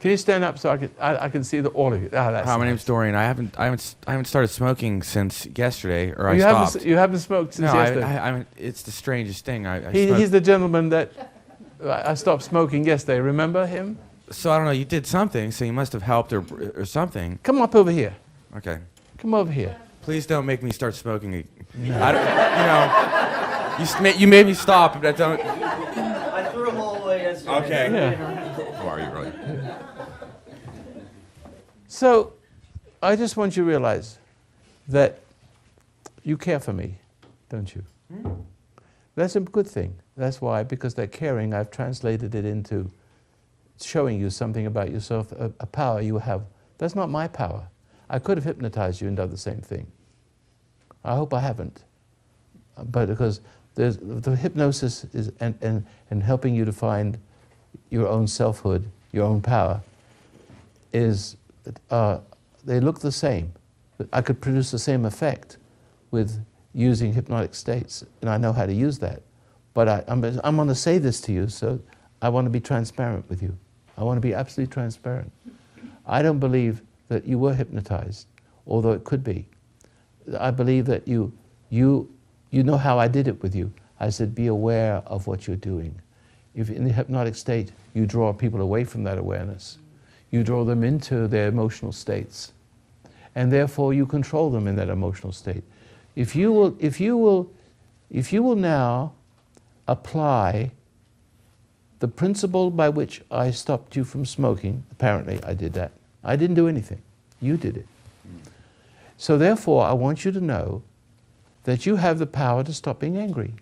Can you stand up so I can see all of you? Oh, that's Hi, my nice. name's Dorian. I haven't started smoking since yesterday, or I you stopped. You haven't smoked since No, yesterday? it's the strangest thing. He's the gentleman that I stopped smoking yesterday. Remember him? So I don't know. You did something, so you must have helped or something. Come up over here. Okay. Come over here. Please don't make me start smoking. No. I don't, you made me stop, but I don't. I threw them all away yesterday. Okay. Yeah. Who are you, really? So, I just want you to realize that you care for me, don't you? That's a good thing. That's why, because that caring, I've translated it into showing you something about yourself, a power you have. That's not my power. I could have hypnotized you and done the same thing. I hope I haven't. But because the hypnosis is and helping you to find your own selfhood, your own power, is they look the same. I could produce the same effect with using hypnotic states, and I know how to use that. But I'm going to say this to you, so I want to be transparent with you. I want to be absolutely transparent. I don't believe that you were hypnotized, although it could be. I believe that you know how I did it with you. I said, be aware of what you're doing. If in the hypnotic state, you draw people away from that awareness. You draw them into their emotional states. And therefore you control them in that emotional state. If you will now apply the principle by which I stopped you from smoking, apparently I did that. I didn't do anything. You did it. So therefore, I want you to know that you have the power to stop being angry.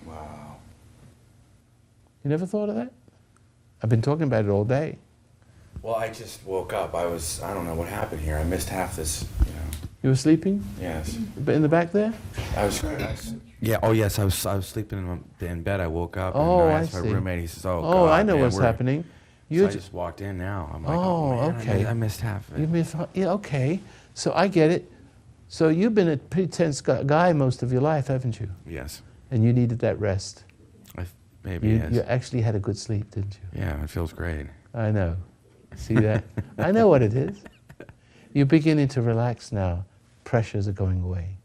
Wow. You never thought of that? I've been talking about it all day. Well, I just woke up. I don't know what happened here. I missed half this, You were sleeping? Yes. But in the back there? Yeah, oh yes, I was sleeping in bed. I woke up Oh, and I I asked my see. roommate, he says, oh, Oh, God, I know man, what's happening. So I just walked in now. I'm like, Oh, man, okay. I missed half of it. You missed, yeah, okay. So I get it. So you've been a pretty tense guy most of your life, haven't you? Yes. And you needed that rest. Maybe, You yes. actually had a good sleep, didn't you? Yeah, it feels great. I know. See that? I know what it is. You're beginning to relax now. Pressures are going away.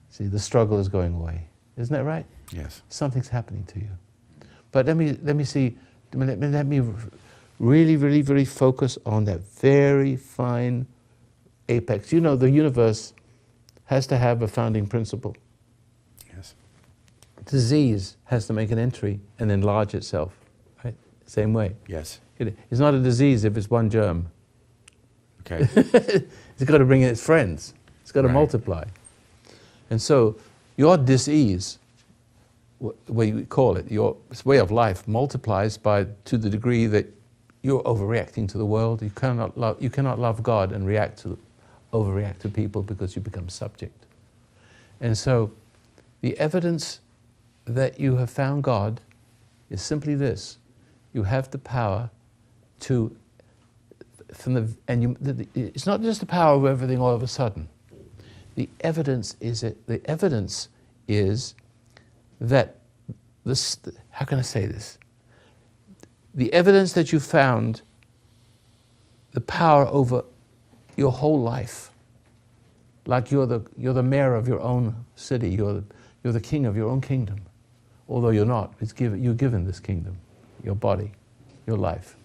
See, the struggle is going away. Isn't that right? Yes. Something's happening to you. But let me see. Let me really, really, really focus on that very fine apex. You know, the universe has to have a founding principle. Yes. Disease has to make an entry and enlarge itself, right? Same way. Yes. It's not a disease if it's one germ. Okay. It's got to bring in its friends. It's got to multiply. And so your dis-ease, what you call it, your way of life multiplies to the degree that you're overreacting to the world. You cannot love God and overreact to people because you become subject. And so the evidence that you have found God is simply this. You have the power to, it's not just the power of everything all of a sudden. The evidence is that this, how can I say this? The evidence that you found the power over your whole life, like you're the mayor of your own city, you're the king of your own kingdom, although you're not. You're given this kingdom, your body, your life.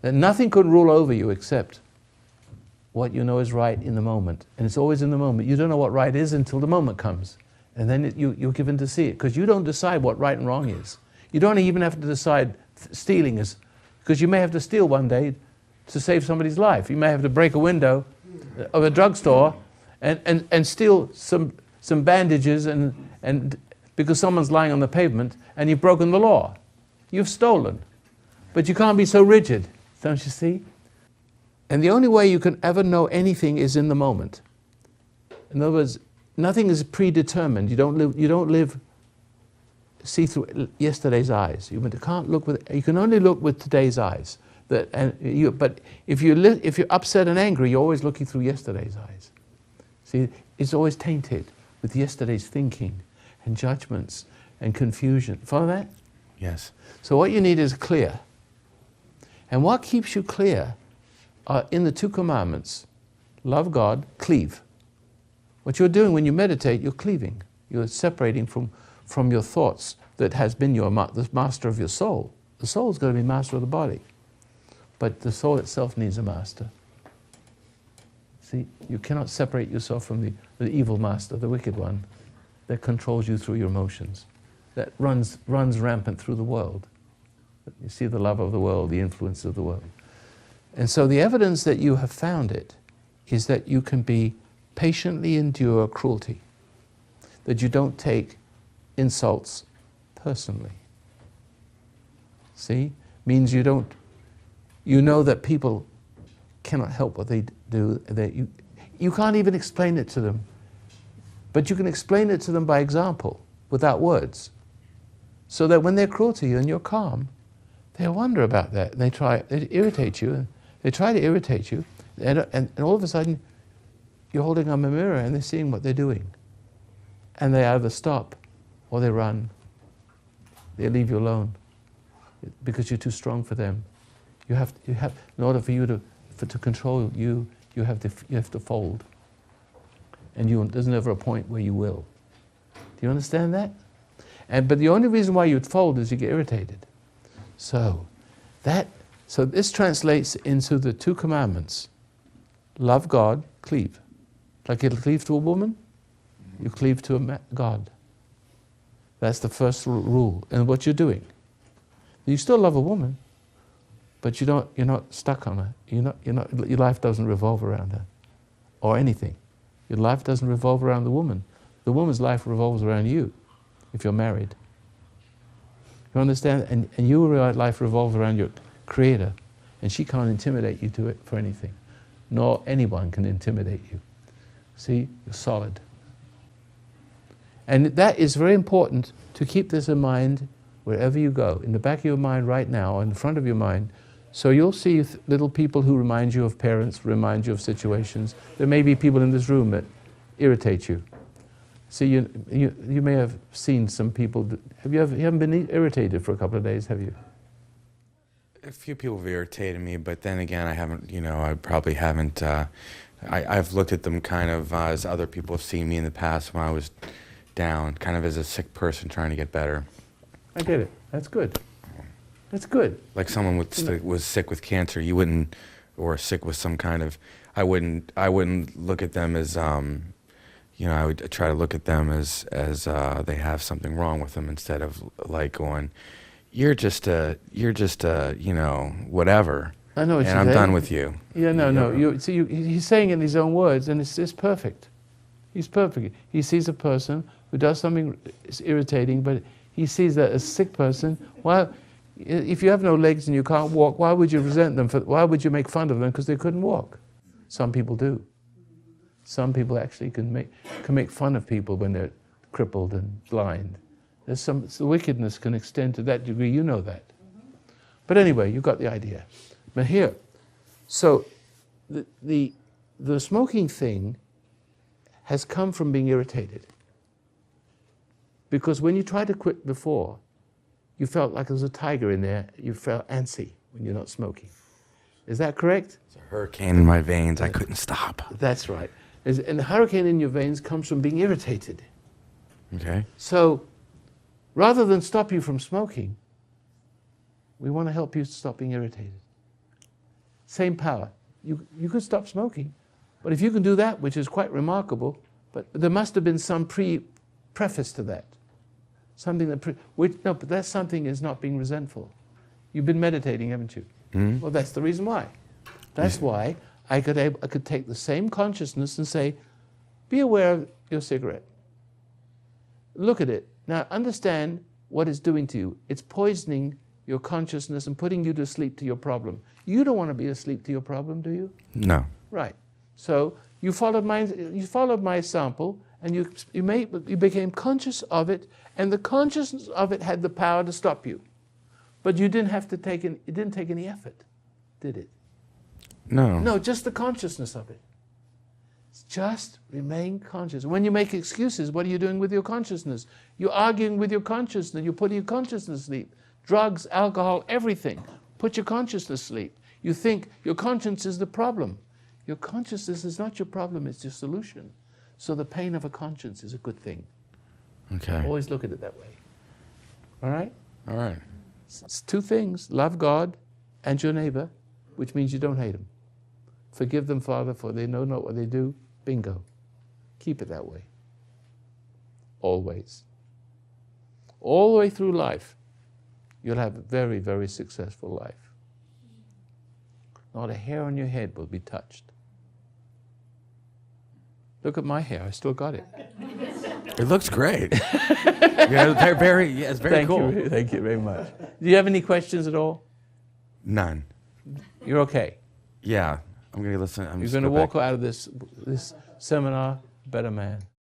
That nothing could rule over you except what you know is right in the moment. And it's always in the moment. You don't know what right is until the moment comes. And then you're given to see it. Because you don't decide what right and wrong is. You don't even have to decide stealing is, because you may have to steal one day to save somebody's life. You may have to break a window of a drugstore and steal some bandages and because someone's lying on the pavement and you've broken the law. You've stolen. But you can't be so rigid, don't you see? And the only way you can ever know anything is in the moment. In other words, nothing is predetermined. You don't see through yesterday's eyes. You can only look with today's eyes. But if you're upset and angry, you're always looking through yesterday's eyes. See, it's always tainted with yesterday's thinking and judgments and confusion. Follow that? Yes. So what you need is clear. And what keeps you clear are in the 2 commandments. Love God, cleave. What you're doing when you meditate, you're cleaving. You're separating from your thoughts that has been the master of your soul. The soul is going to be master of the body. But the soul itself needs a master. See, you cannot separate yourself from the evil master, the wicked one, that controls you through your emotions, that runs rampant through the world. You see the love of the world, the influence of the world. And so the evidence that you have found it is that you can patiently endure cruelty, that you don't take insults personally. See? Means you know that people cannot help what they do, that you can't even explain it to them, but you can explain it to them by example, without words, so that when they're cruel to you and you're calm, they wonder about that, and they irritate you, and they try to irritate you, and all of a sudden, you're holding up a mirror and they're seeing what they're doing. And they either stop or they run. They leave you alone because you're too strong for them. You have, in order for you to control you, you have to fold. And there's never a point where you will. Do you understand that? But the only reason why you'd fold is you get irritated. So this translates into the 2 commandments. Love God, cleave. Like you'll cleave to a woman, you cleave to a God. That's the first rule. And what you're doing. You still love a woman, but you're not stuck on her. Your life doesn't revolve around her or anything. Your life doesn't revolve around the woman. The woman's life revolves around you if you're married. You understand? And your life revolves around your Creator, and she can't intimidate you to it for anything, nor anyone can intimidate you. See, you're solid. And that is very important to keep this in mind wherever you go, in the back of your mind right now, in the front of your mind. So you'll see little people who remind you of parents, remind you of situations. There may be people in this room that irritate you. See, you may have seen some people. You haven't been irritated for a couple of days, have you? A few people have irritated me, but then again, I haven't, I probably haven't, I've looked at them kind of as other people have seen me in the past when I was down, kind of as a sick person trying to get better. I get it. That's good. That's good. Like someone was sick with cancer, you wouldn't, or sick with some kind of, I wouldn't look at them as, I would try to look at them as they have something wrong with them instead of like going, you're just a, whatever. I know what and I'm done with you. Yeah, no. He's saying it in his own words, and it's perfect. He's perfect. He sees a person who does something irritating, but he sees that as a sick person. Well, if you have no legs and you can't walk, why would you resent them? Why would you make fun of them because they couldn't walk? Some people do. Some people actually can make fun of people when they're crippled and blind. The wickedness can extend to that degree. You know that. But anyway, you got the idea. But here, so the smoking thing has come from being irritated. Because when you tried to quit before, you felt like there was a tiger in there. You felt antsy when you're not smoking. Is that correct? It's a hurricane in my veins. I couldn't stop. That's right. And the hurricane in your veins comes from being irritated. Okay. So rather than stop you from smoking, we want to help you stop being irritated. Same power. You could stop smoking, but if you can do that, which is quite remarkable, but there must have been some preface to that. Something that, but that something is not being resentful. You've been meditating, haven't you? Mm-hmm. Well, that's the reason why. That's why I could take the same consciousness and say, be aware of your cigarette. Look at it. Now understand what it's doing to you. It's poisoning your consciousness and putting you to sleep to your problem. You don't want to be asleep to your problem, do you? No. Right. So you followed my sample, and you became conscious of it, and the consciousness of it had the power to stop you. But it didn't take any effort, did it? No. No, just the consciousness of it. Just remain conscious. When you make excuses, what are you doing with your consciousness? You're arguing with your consciousness. You're putting your consciousness to sleep. Drugs, alcohol, everything. Put your consciousness to sleep. You think your conscience is the problem. Your consciousness is not your problem, it's your solution. So the pain of a conscience is a good thing. Okay. Always look at it that way. All right? All right. It's two things. Love God and your neighbor, which means you don't hate them. Forgive them, Father, for they know not what they do. Bingo. Keep it that way. Always. All the way through life, you'll have a very, very successful life. Not a hair on your head will be touched. Look at my hair, I still got it. It looks great. Yeah, it's very cool. Thank you very much. Do you have any questions at all? None. You're okay. Yeah, I'm gonna listen. You're going to walk out of this seminar a better man.